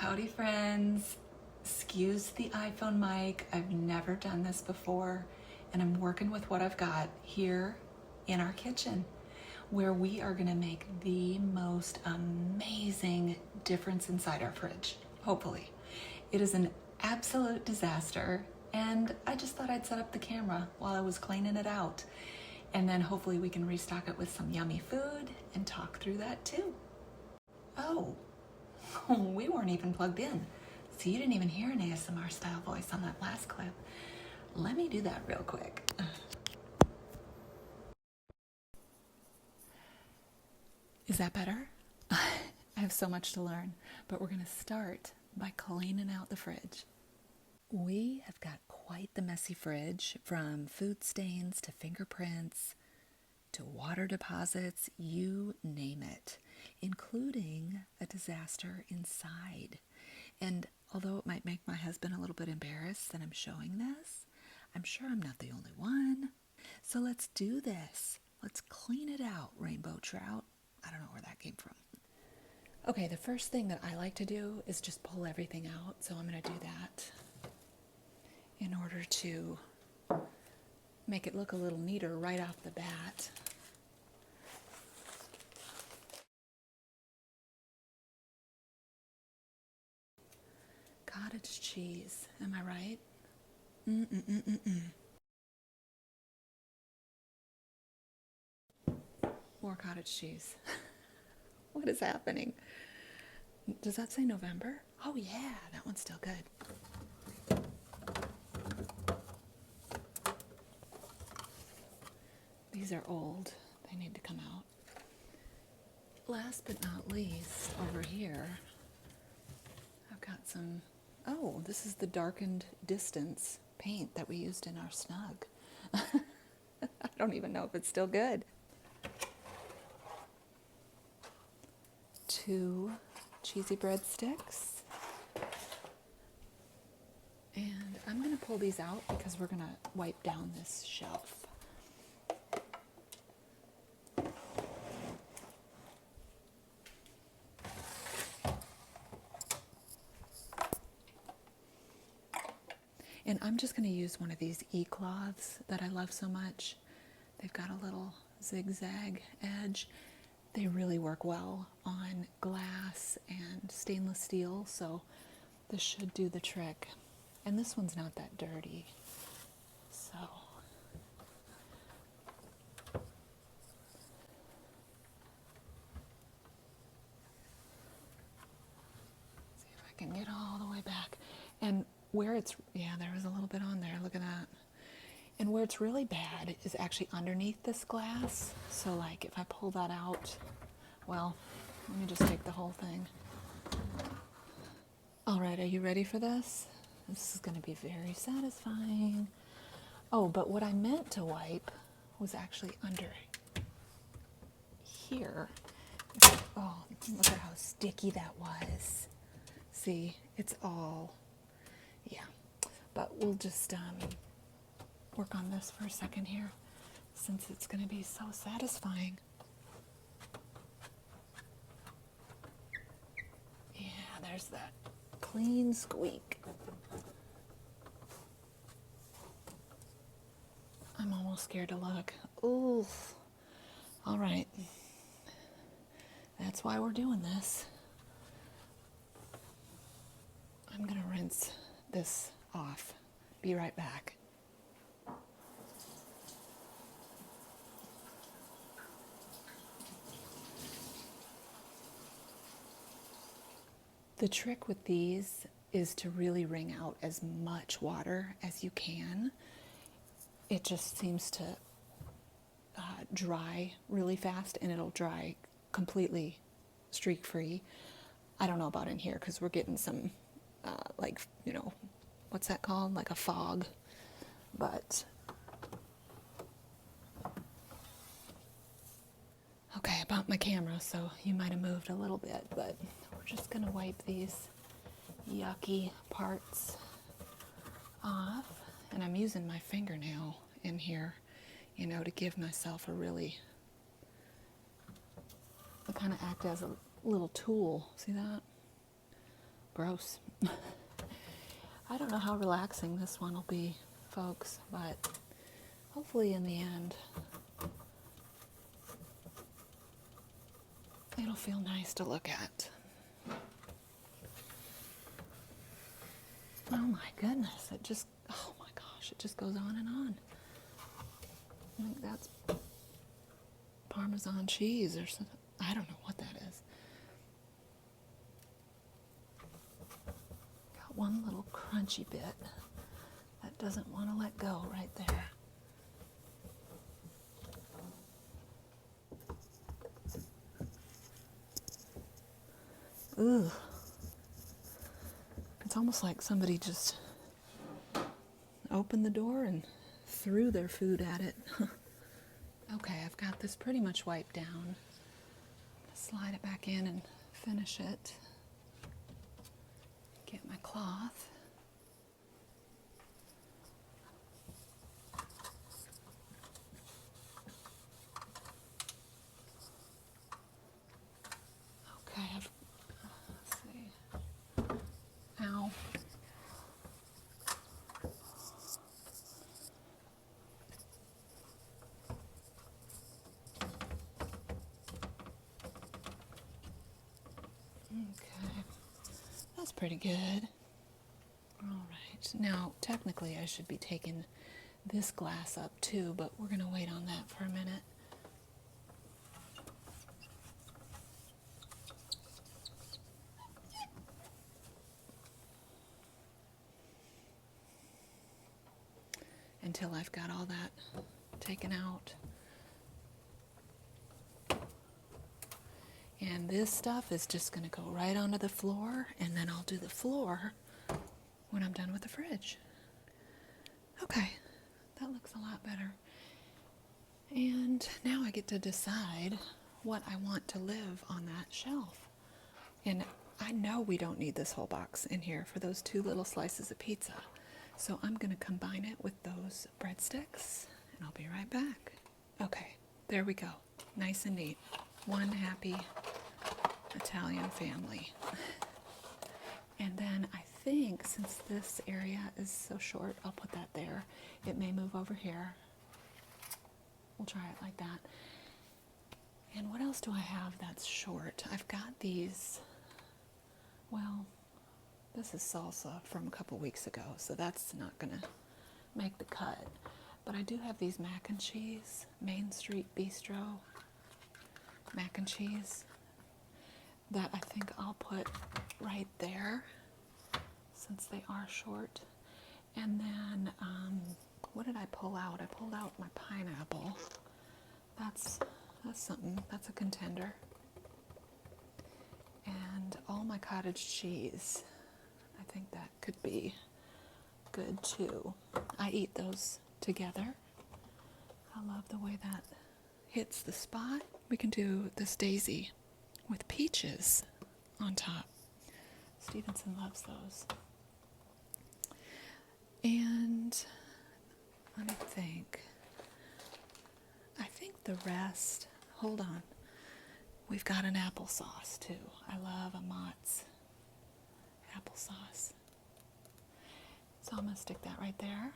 Howdy friends, excuse the iPhone mic. I've never done this before and I'm working with what I've got here in our kitchen where we are gonna make the most amazing difference inside our fridge, hopefully. It is an absolute disaster and I just thought I'd set up the camera while I was cleaning it out and then hopefully we can restock it with some yummy food and talk through that too. Oh, we weren't even plugged in, so you didn't even hear an ASMR style voice on that last clip. Let me do that real quick. Is that better? I have so much to learn, but we're gonna start by cleaning out the fridge. We have got quite the messy fridge, from food stains to fingerprints to water deposits, you name it, including a disaster inside. And although it might make my husband a little bit embarrassed that I'm showing this, I'm sure I'm not the only one. So let's do this. Let's clean it out, rainbow trout. I don't know where that came from. Okay, the first thing that I like to do is just pull everything out. So I'm going to do that in order to make it look a little neater right off the bat. Cottage cheese, am I right? More cottage cheese. What is happening? Does that say November? Oh yeah, that one's still good. These are old. They need to come out. Last but not least, over here, I've got some, oh, this is the darkened distance paint that we used in our snug. I don't even know if it's still good. 2 cheesy breadsticks. And I'm going to pull these out because we're going to wipe down this shelf. And I'm just going to use one of these e-cloths that I love so much. They've got a little zigzag edge. They really work well on glass and stainless steel, so this should do the trick. And this one's not that dirty, so. See if I can get all the way back. And where it's, yeah, there was a little bit on there, look at that. And where it's really bad is actually underneath this glass. So like if I pull that out, well, let me just take the whole thing. All right, are you ready for this? This is gonna be very satisfying. Oh, but what I meant to wipe was actually under here. Oh, look at how sticky that was. See, it's all, yeah. But we'll just work on this for a second here, since it's going to be so satisfying. Yeah, there's that clean squeak. I'm almost scared to look. Ooh. All right. That's why we're doing this. I'm going to rinse this off. Be right back. The trick with these is to really wring out as much water as you can. It just seems to dry really fast, and it'll dry completely streak-free. I don't know about in here because we're getting some, like, you know, what's that called? Like a fog. But, okay, about my camera, so you might have moved a little bit, but we're just gonna wipe these yucky parts off. And I'm using my fingernail in here, you know, to give myself a really, to kind of act as a little tool. See that? gross. I don't know how relaxing this one will be, folks, but hopefully in the end it'll feel nice to look at. Oh my goodness, oh my gosh, it just goes on and on. I think that's Parmesan cheese or something. I don't know what that is. Got one little crunchy bit that doesn't want to let go right there. Ooh. It's almost like somebody just opened the door and threw their food at it. Okay, I've got this pretty much wiped down. Slide it back in and finish it. Get my cloth. Okay, let's see. Ow. Okay, that's pretty good. All right, now technically I should be taking this glass up too, but we're going to wait on that for a minute. Until I've got all that taken out. And this stuff is just going to go right onto the floor, and then I'll do the floor when I'm done with the fridge. Okay, that looks a lot better. And now I get to decide what I want to live on that shelf. And I know we don't need this whole box in here for those 2 little slices of pizza. So I'm going to combine it with those breadsticks, and I'll be right back. Okay, there we go. Nice and neat. One happy Italian family. And then I think since this area is so short, I'll put that there. It may move over here. We'll try it like that. And what else do I have that's short? I've got these, well, this is salsa from a couple weeks ago, so that's not gonna make the cut. But I do have these mac and cheese, Main Street Bistro mac and cheese, that I think I'll put right there since they are short. And then, what did I pull out? I pulled out my pineapple. That's something, that's a contender. And all my cottage cheese. I think that could be good too. I eat those together. I love the way that hits the spot. We can do this daisy with peaches on top. Stevenson loves those. And let me think. I think the rest, hold on. We've got an applesauce too. I love a Mott's applesauce. So I'm going to stick that right there.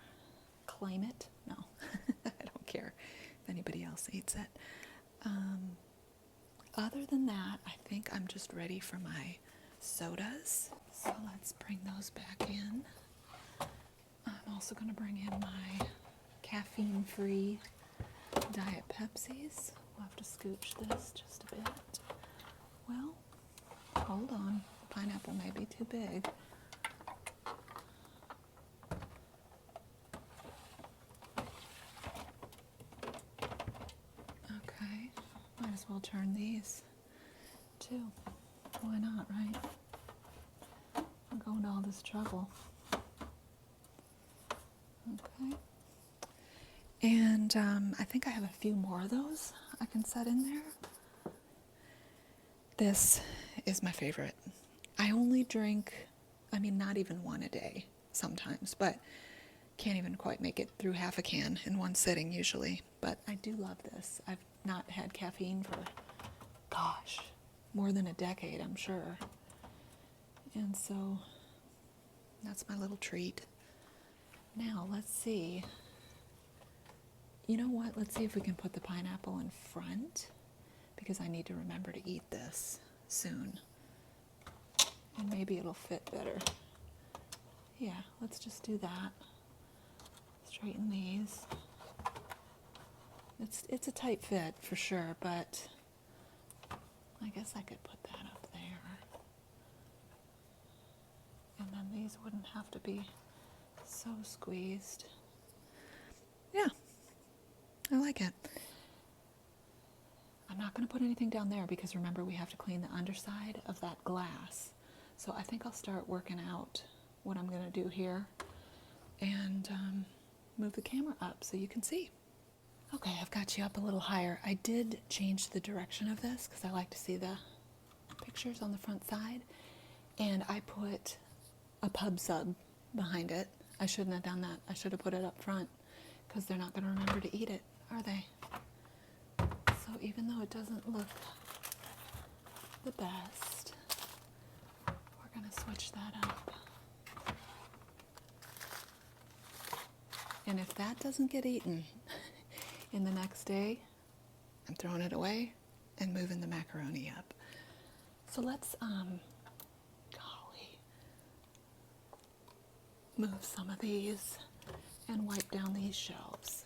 Claim it. No, I don't care if anybody else eats it. Other than that, I think I'm just ready for my sodas. So let's bring those back in. I'm also going to bring in my caffeine-free Diet Pepsis. We'll have to scooch this just a bit. Well, hold on. The pineapple may be too big. Okay, might as well turn these too. Why not, right? I'm going to all this trouble. Okay. And I think I have a few more of those I can set in there. This is my favorite. I only drink, not even one a day sometimes, but can't even quite make it through half a can in one sitting usually. But I do love this. I've not had caffeine for, gosh, more than a decade, I'm sure. And so that's my little treat. Now let's see. You know what? Let's see if we can put the pineapple in front, because I need to remember to eat this soon. And maybe it'll fit better. Yeah, let's just do that. Straighten these. It's a tight fit for sure, but I guess I could put that up there. And then these wouldn't have to be so squeezed. Yeah, I like it. I'm not going to put anything down there because remember we have to clean the underside of that glass. So I think I'll start working out what I'm going to do here and move the camera up so you can see. Okay, I've got you up a little higher. I did change the direction of this because I like to see the pictures on the front side. And I put a pub sub behind it. I shouldn't have done that. I should have put it up front because they're not going to remember to eat it, are they? So even though it doesn't look the best, we're going to switch that up. And if that doesn't get eaten in the next day, I'm throwing it away and moving the macaroni up. So let's, move some of these and wipe down these shelves.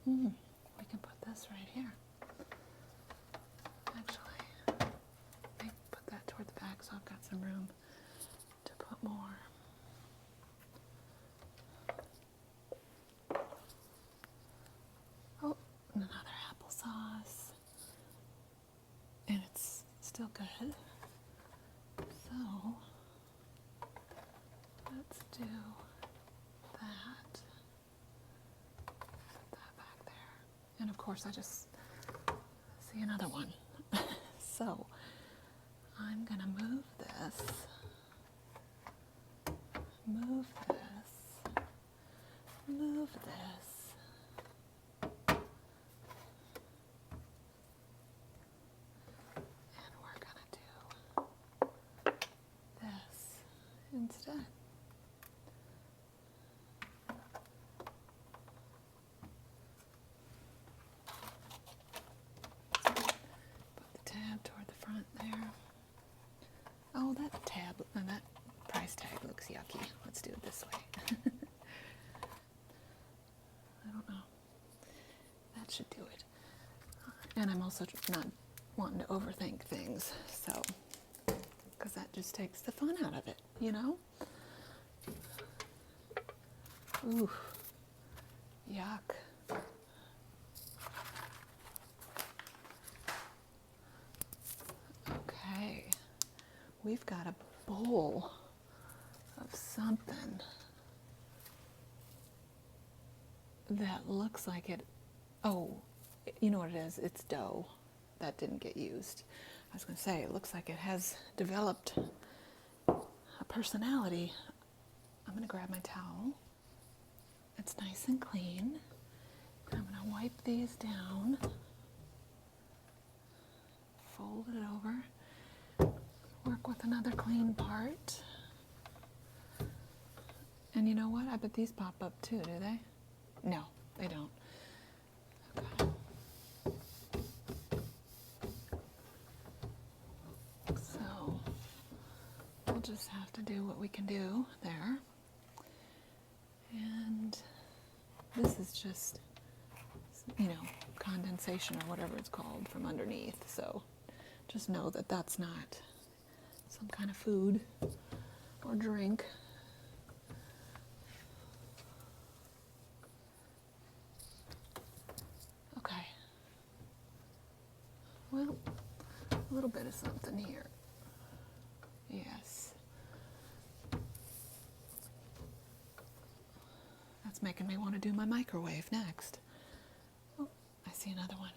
We can put this right here. Actually, maybe put that toward the back so I've got some room to put more. Oh, another applesauce. And it's still good. So, let's do that. Put that back there. And of course, I just see another one. So, I'm going to move this, move this, move this. And we're going to do this instead. Tab toward the front there. Oh, that tab, that price tag looks yucky. Let's do it this way. I don't know. That should do it. And I'm also not wanting to overthink things, so, because that just takes the fun out of it, you know? Ooh, yuck. Okay, we've got a bowl of something that looks like it, oh, you know what it is, it's dough that didn't get used. I was going to say, it looks like it has developed a personality. I'm going to grab my towel. It's nice and clean. I'm going to wipe these down. Fold it over, work with another clean part. And you know what? I bet these pop up too, do they? No, they don't. Okay. So, we'll just have to do what we can do there. And this is just, you know, condensation or whatever it's called from underneath. So, just know that that's not some kind of food or drink. Okay. Well, a little bit of something here. Yes. That's making me want to do my microwave next. Oh, I see another one.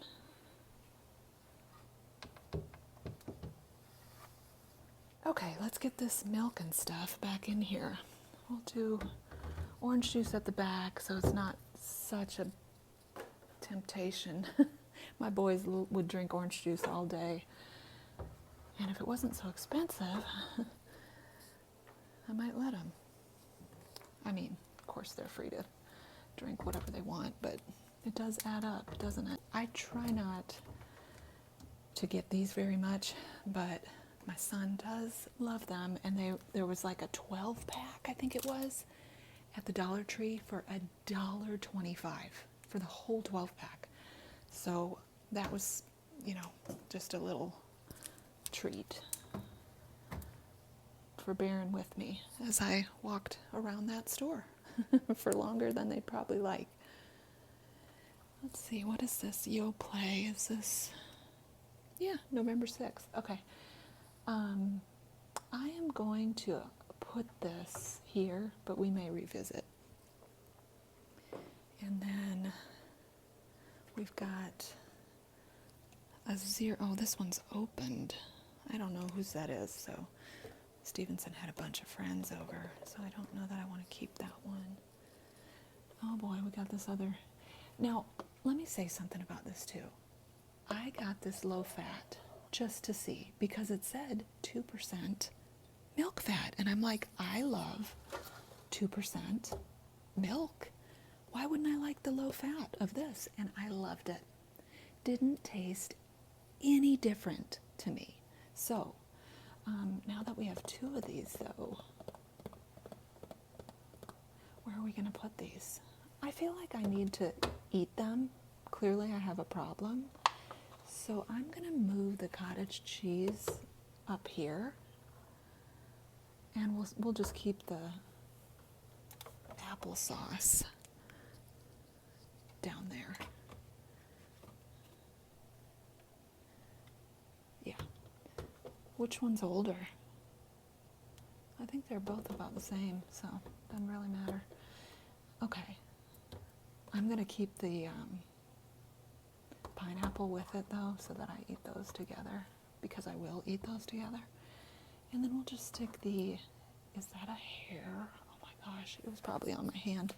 Okay, let's get this milk and stuff back in here. We'll do orange juice at the back so it's not such a temptation. My boys would drink orange juice all day. And if it wasn't so expensive, I might let them. I mean, of course they're free to drink whatever they want, but it does add up, doesn't it? I try not to get these very much, but my son does love them, and there was like a 12-pack, I think it was, at the Dollar Tree for $1.25 for the whole 12-pack. So that was, you know, just a little treat for bearing with me as I walked around that store for longer than they'd probably like. Let's see, what is this? Yoplait, is this? Yeah, November 6th. Okay. I am going to put this here, but we may revisit. And then we've got a 0. Oh, this one's opened. I don't know whose that is, so Stevenson had a bunch of friends over, so I don't know that I want to keep that one. Oh boy, we got this other. Now, let me say something about this too. I got this low fat just to see, because it said 2% milk fat, and I'm like, I love 2% milk. Why wouldn't I like the low fat of this? And I loved it. Didn't taste any different to me. So, now that we have 2 of these though, where are we going to put these? I feel like I need to eat them. Clearly I have a problem. So I'm going to move the cottage cheese up here, and we'll just keep the applesauce down there. Yeah. Which one's older? I think they're both about the same, so it doesn't really matter. Okay. I'm going to keep the pineapple with it though, so that I eat those together, because I will eat those together. And then we'll just stick the, is that a hair? Oh my gosh, it was probably on my hand.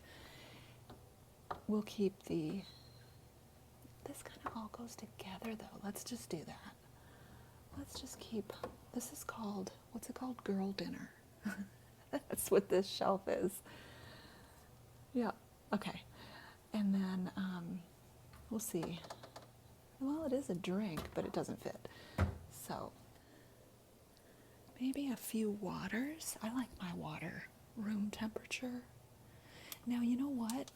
We'll keep the, this kind of all goes together though. Let's just do that. Let's just keep, this is called, what's it called? Girl dinner. That's what this shelf is. Yeah, okay. And then we'll see. Well, it is a drink, but it doesn't fit. So maybe a few waters. I like my water room temperature. Now, you know what?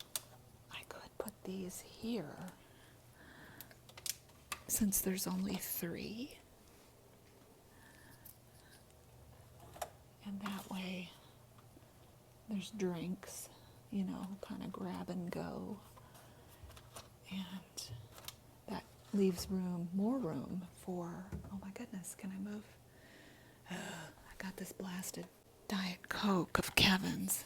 I could put these here, since there's only 3. And that way there's drinks, you know, kind of grab and go. And that leaves room, more room for, oh my goodness, can I move? I got this blasted Diet Coke of Kevin's.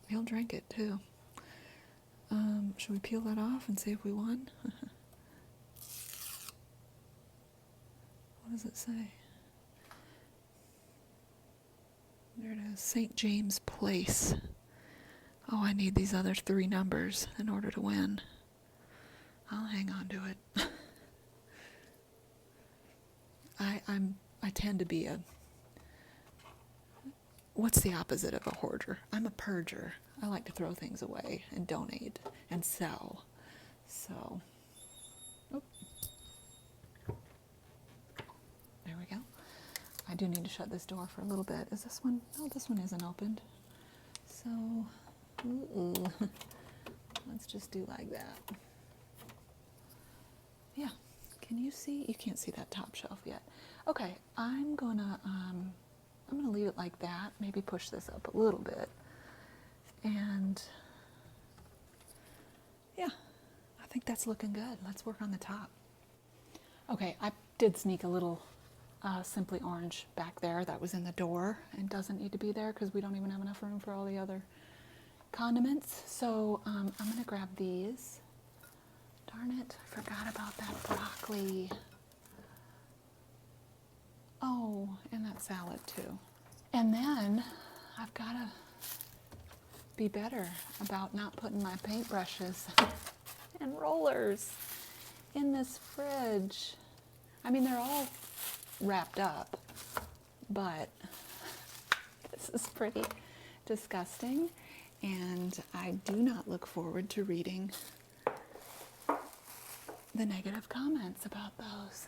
He'll drink it too. Should we peel that off and see if we won? What does it say? There it is, St. James Place. Oh, I need these other 3 numbers in order to win. I'll hang on to it. I tend to be a, what's the opposite of a hoarder? I'm a purger. I like to throw things away and donate and sell. So, oh. There we go. I do need to shut this door for a little bit. Is this one? No, this one isn't opened. So, let's just do like that. Yeah. Can you see? You can't see that top shelf yet. Okay, I'm gonna leave it like that. Maybe push this up a little bit. And yeah, I think that's looking good. Let's work on the top. Okay, I did sneak a little Simply Orange back there that was in the door and doesn't need to be there because we don't even have enough room for all the other condiments. So I'm going to grab these. Darn it, I forgot about that broccoli. Oh, and that salad too. And then I've got to be better about not putting my paintbrushes and rollers in this fridge. I mean, they're all wrapped up, but this is pretty disgusting, and I do not look forward to reading the negative comments about those.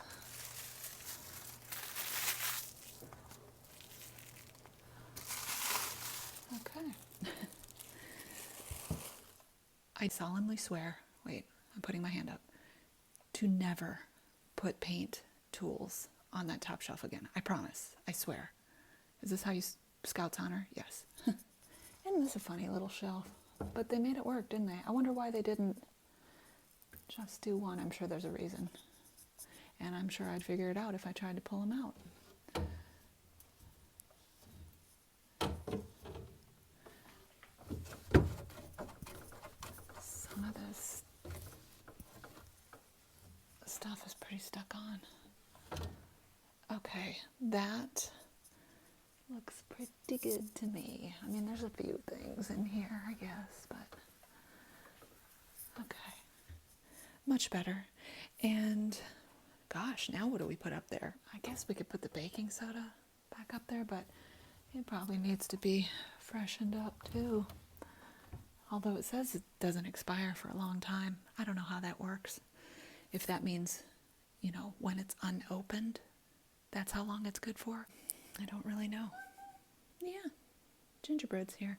Okay. I solemnly swear, wait, I'm putting my hand up, to never put paint tools on that top shelf again. I promise. I swear. Is this how you Scouts honor? Yes. And this is a funny little shelf. But they made it work, didn't they? I wonder why they didn't just do one. I'm sure there's a reason. And I'm sure I'd figure it out if I tried to pull them out. Some of this stuff is pretty stuck on. Okay, that looks pretty good to me. I mean, there's a few things in here, I guess, but okay. Much better. And gosh, now what do we put up there? I guess we could put the baking soda back up there, but it probably needs to be freshened up too. Although it says it doesn't expire for a long time. I don't know how that works. If that means, you know, when it's unopened, that's how long it's good for. I don't really know. Yeah, gingerbread's here.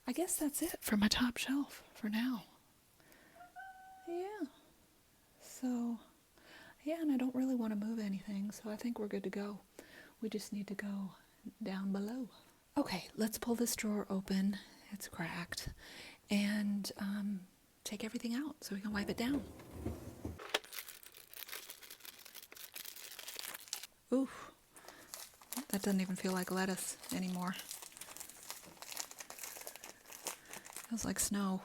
I guess that's it for my top shelf for now. Yeah. So, yeah, and I don't really want to move anything, so I think we're good to go. We just need to go down below. Okay, let's pull this drawer open. It's cracked. And take everything out so we can wipe it down. Ooh, that doesn't even feel like lettuce anymore. Feels like snow.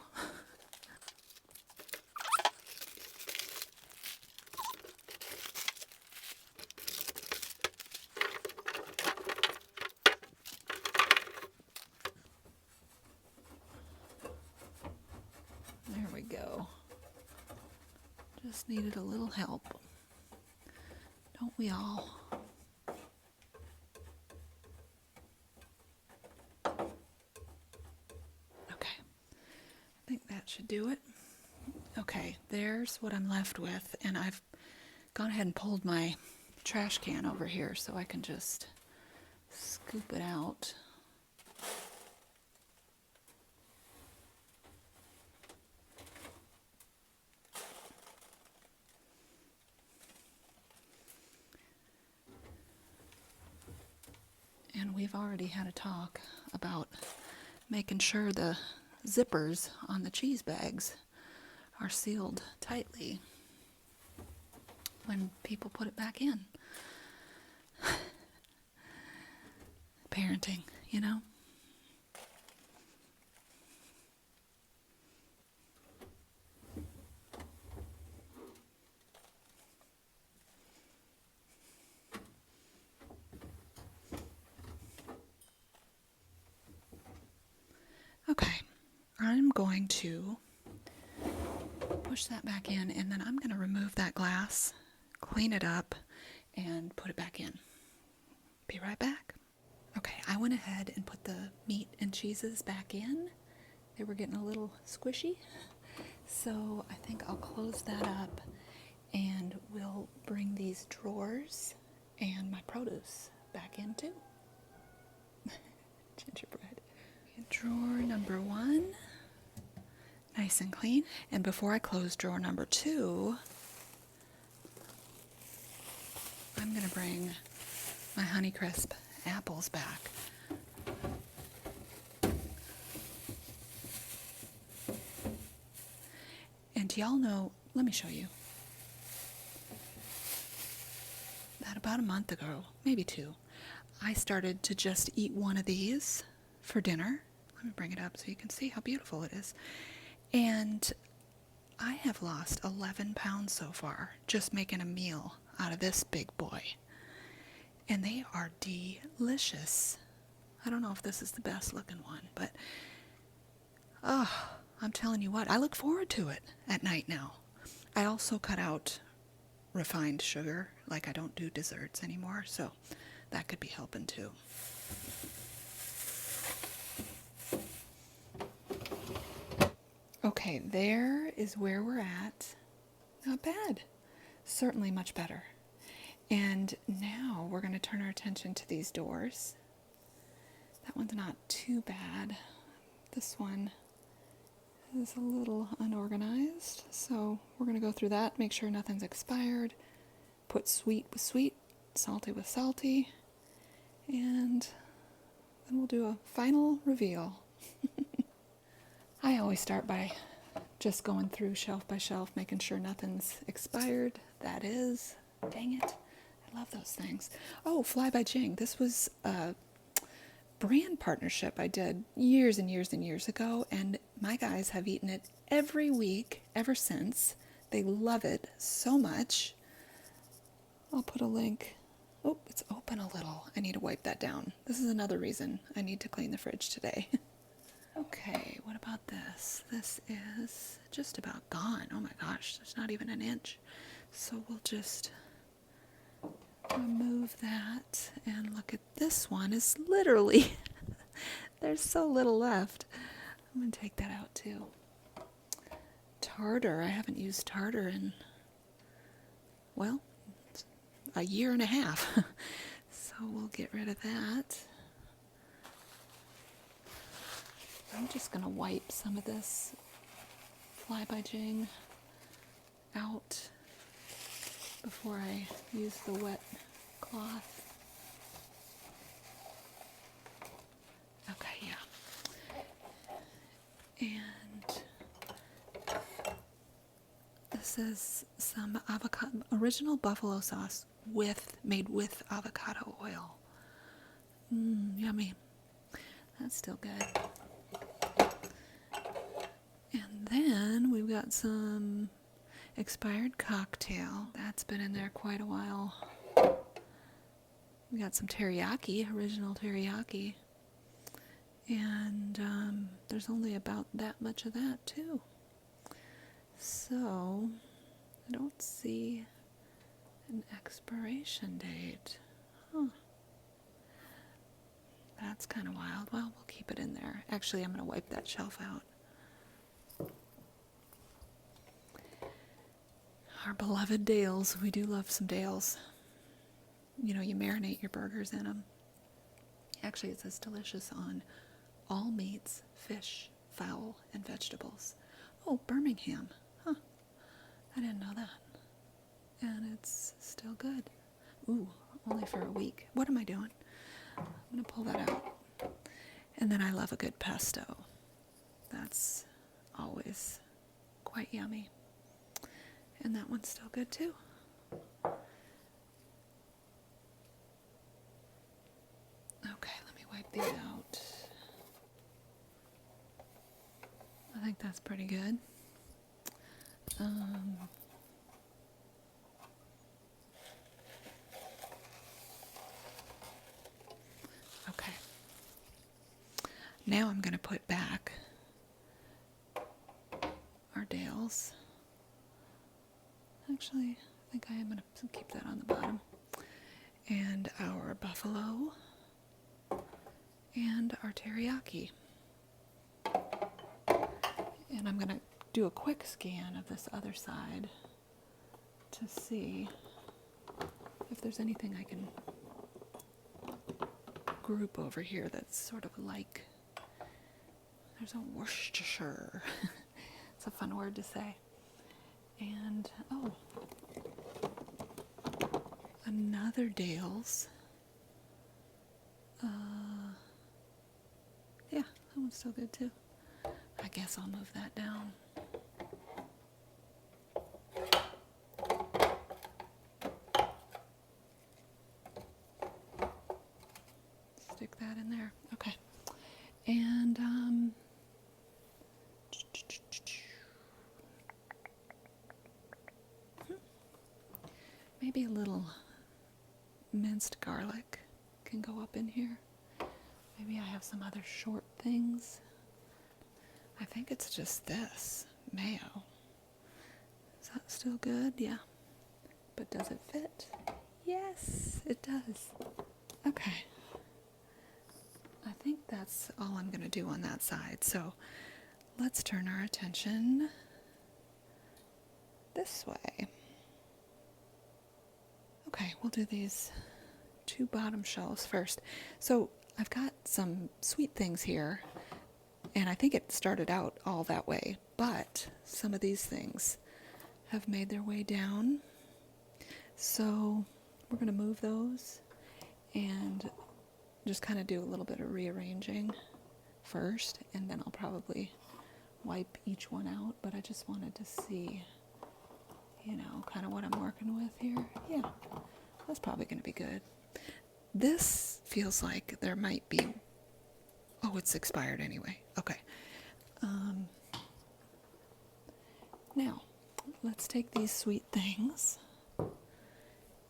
There we go. Just needed a little help. Don't we all? Okay. I think that should do it. Okay, there's what I'm left with, and I've gone ahead and pulled my trash can over here so I can just scoop it out. And we've already had a talk about making sure the zippers on the cheese bags are sealed tightly when people put it back in. Parenting, you know? Okay, I'm going to push that back in, and then I'm going to remove that glass, clean it up, and put it back in. Be right back. Okay, I went ahead and put the meat and cheeses back in. They were getting a little squishy, so I think I'll close that up, and we'll bring these drawers and my produce back in too. Gingerbread. Drawer number 1, nice and clean. And before I close drawer number 2, I'm going to bring my Honeycrisp apples back. And y'all know, let me show you. That about a month ago, maybe 2, I started to just eat one of these for dinner. Let me bring it up so you can see how beautiful it is. And I have lost 11 pounds so far just making a meal out of this big boy. And they are delicious. I don't know if this is the best looking one, but oh, I'm telling you what, I look forward to it at night now. I also cut out refined sugar, like I don't do desserts anymore, so that could be helping too. Okay, there is where we're at. Not bad. Certainly much better. And now we're going to turn our attention to these doors. That one's not too bad. This one is a little unorganized, so we're going to go through that, make sure nothing's expired, put sweet with sweet, salty with salty, and then we'll do a final reveal. I always start by just going through shelf by shelf, making sure nothing's expired. That is, dang it, I love those things. Oh, Fly by Jing. This was a brand partnership I did years and years and years ago, and my guys have eaten it every week ever since. They love it so much. I'll put a link. Oh, it's open a little. I need to wipe that down. This is another reason I need to clean the fridge today. Okay, what about this? This is just about gone. Oh my gosh, there's not even an inch. So we'll just remove that and look at this one. Is literally, there's so little left. I'm going to take that out too. Tartar. I haven't used tartar in, well, a year and a half. So we'll get rid of that. I'm just going to wipe some of this Fly by Jing out before I use the wet cloth. Okay, yeah. And this is some avocado, original buffalo sauce made with avocado oil. Yummy. That's still good. And then we've got some expired cocktail. That's been in there quite a while. We got some teriyaki, original teriyaki. And there's only about that much of that too. So I don't see an expiration date. Huh. That's kind of wild. Well, we'll keep it in there. Actually, I'm going to wipe that shelf out. Our beloved Dales. We do love some Dales. You know, you marinate your burgers in them. Actually, it says delicious on all meats, fish, fowl, and vegetables. Oh, Birmingham. Huh. I didn't know that. And it's still good. Ooh, only for a week. What am I doing? I'm going to pull that out. And then I love a good pesto. That's always quite yummy. And that one's still good too. Okay, let me wipe these out. I think that's pretty good. Okay. Now I'm going to put back our Dales. Actually, I think I am going to keep that on the bottom. And our buffalo. And our teriyaki. And I'm going to do a quick scan of this other side to see if there's anything I can group over here that's sort of like, there's a Worcestershire. It's a fun word to say. And, oh, another Dales. Yeah, that one's still good too. I guess I'll move that down. And maybe a little minced garlic can go up in here. Maybe I have some other short things. I think it's just this mayo. Is that still good? Yeah. But does it fit? Yes, it does. Okay. I think that's all I'm going to do on that side. So let's turn our attention this way. Okay, we'll do these 2 bottom shelves first. So I've got some sweet things here, and I think it started out all that way, but some of these things have made their way down. So we're going to move those and just kind of do a little bit of rearranging first, and then I'll probably wipe each one out, but I just wanted to see, kind of what I'm working with here. Yeah, that's probably going to be good. This feels like there might be, oh, it's expired anyway. Okay. Now, let's take these sweet things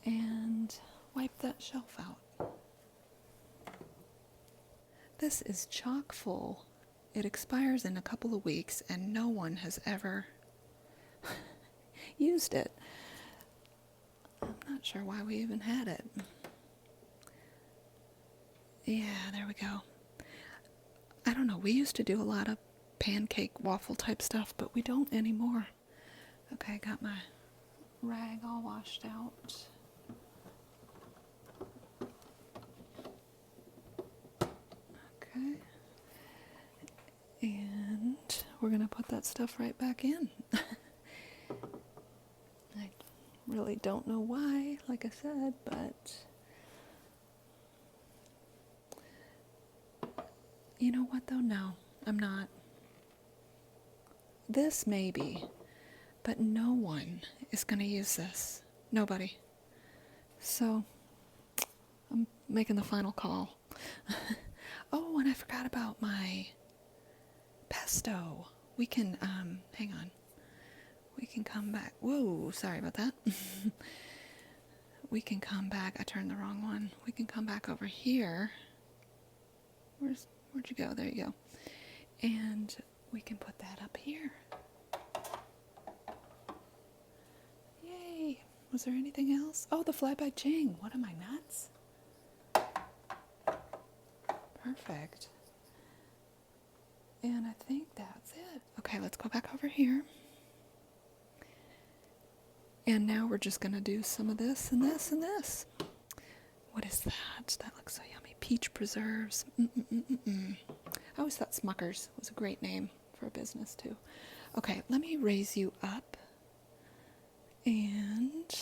and wipe that shelf out. This is chock full. It expires in a couple of weeks and no one has ever used it. I'm not sure why we even had it. Yeah, there we go. I don't know, we used to do a lot of pancake waffle type stuff, but we don't anymore. Okay, got my rag all washed out. Okay. And we're going to put that stuff right back in. I really don't know why, like I said, but you know what though? No, I'm not. This maybe, but no one is going to use this. Nobody. So I'm making the final call. Oh, and I forgot about my pesto. We can, hang on. We can come back. Whoa, sorry about that. We can come back. I turned the wrong one. We can come back over here. Where'd you go? There you go. And we can put that up here. Yay. Was there anything else? Oh, the flyby ching. What am I, nuts? Perfect. And I think that's it. Okay, let's go back over here. And now we're just going to do some of this and this and this. What is that? That looks so yummy. Peach preserves. I always thought Smucker's was a great name for a business too. Okay, let me raise you up. And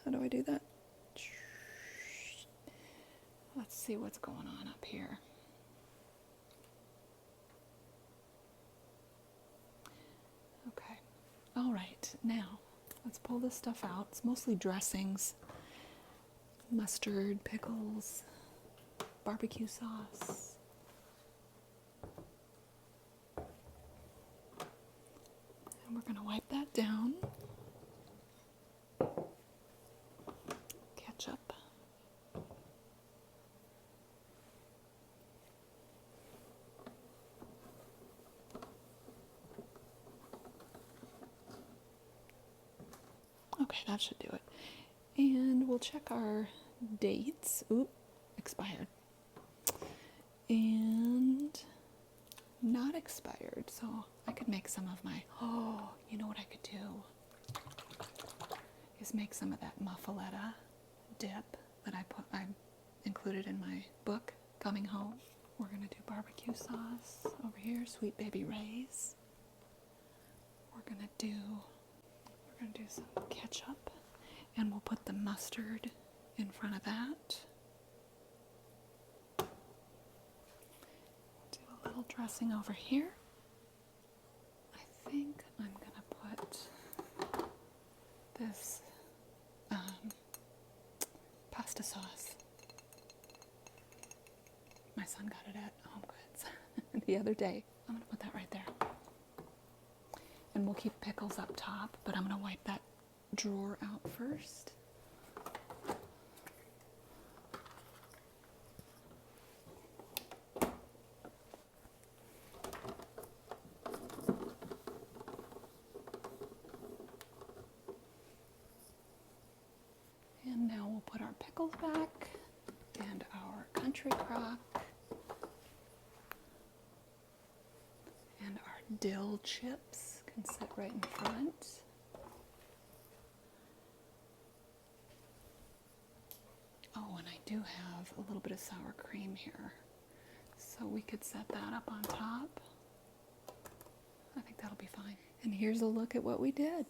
how do I do that? Let's see what's going on up here. Okay. All right. Now, let's pull this stuff out. It's mostly dressings. Mustard, pickles, barbecue sauce. And we're going to wipe that down. Ketchup. Okay, that should do it. And we'll check our dates. Oop, expired. And not expired, so I could make some of my, oh, you know what I could do? Is make some of that muffaletta dip that I included in my book, Coming Home. We're gonna do barbecue sauce over here, Sweet Baby Ray's. We're gonna do some ketchup, and we'll put the mustard in front of that. Do a little dressing over here. I think I'm gonna put this pasta sauce. My son got it at Home Goods. the other day. I'm going to put that right there. And we'll keep pickles up top, but I'm going to wipe that drawer out first. And now we'll put our pickles back and our country crock and our dill chips can sit right in front. Oh, and I do have a little bit of sour cream here, so we could set that up on top. I think that'll be fine. And here's a look at what we did.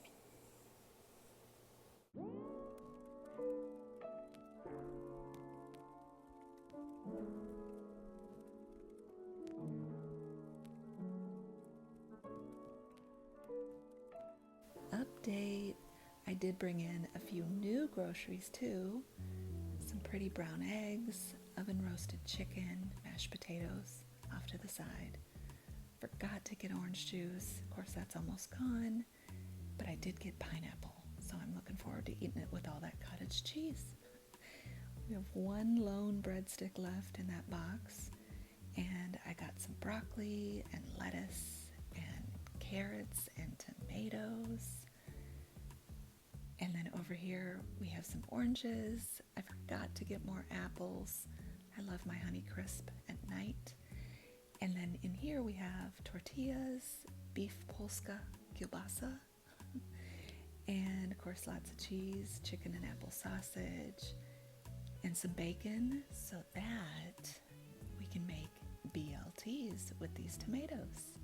Update, I did bring in a few new groceries too. Some pretty brown eggs, oven roasted chicken, mashed potatoes off to the side. Forgot to get orange juice. Of course, that's almost gone, but I did get pineapple, so I'm looking forward to eating it with all that cottage cheese. We have one lone breadstick left in that box, and I got some broccoli and lettuce and carrots and tomatoes. And then over here we have some oranges. I forgot to get more apples. I love my Honey Crisp at night. And then in here we have tortillas, beef polska, kielbasa, and of course lots of cheese, chicken and apple sausage, and some bacon so that we can make BLTs with these tomatoes.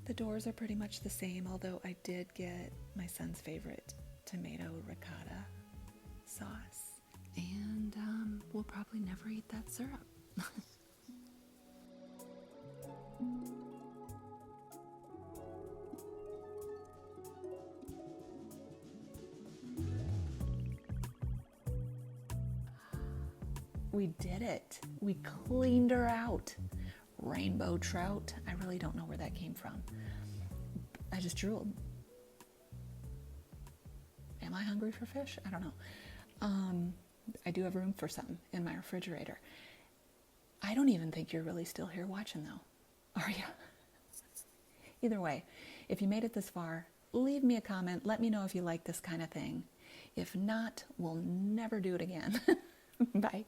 The doors are pretty much the same, although I did get my son's favorite tomato ricotta sauce. And we'll probably never eat that syrup. We did it. We cleaned her out. Rainbow trout. I really don't know where that came from. I just drooled. Am I hungry for fish? I don't know. I do have room for some in my refrigerator. I don't even think you're really still here watching though. Are you? Either way, if you made it this far, leave me a comment. Let me know if you like this kind of thing. If not, we'll never do it again. Bye.